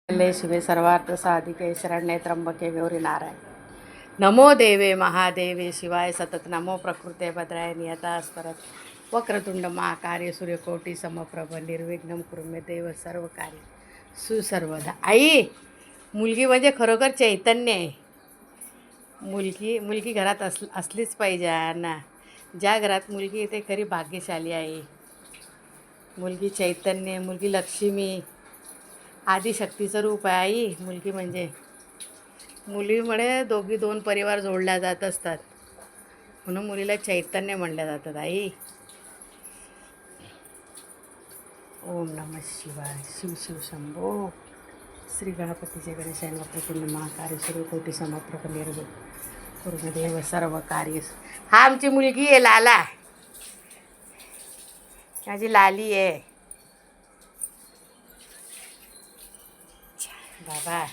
ले शिवे सर्वार्थ साधिके शरण्ये त्र्यंबके गौरी नारायण. नमो देवे महादेवे शिवाय सतत नमो प्रकृते भद्राय नियतास्परत वक्रतुंड महाकार्य सूर्यकोटी समप्रभ निर्विघ्नं कुरु मे देव सर्व कार्य सुसर्वदा. आई, मुलगी म्हणजे खरोखर चैतन्य आहे. मुलगी घरात असलीच पाहिजे ना. ज्या घरात मुलगी येते खरी भाग्यशाली आहे. मुलगी चैतन्य, मुलगी लक्ष्मी, आदिशक्तीचं रूप आहे आई. मुलगी म्हणजे मुलीमुळे दोन परिवार जोडल्या जात असतात, म्हणून मुलीला चैतन्य म्हणल्या जातात आई. ओम नमः शिवाय. शिव शिव शंभो. श्री गणपतीचे गणेशाय वक्रतुंड महाकार्य सूर्यकोटी समप्रभ निर्विघ्नं देव सर्व कार्य. हा आमची मुलगी आहे लाला, माझी लाली आहे बाबा.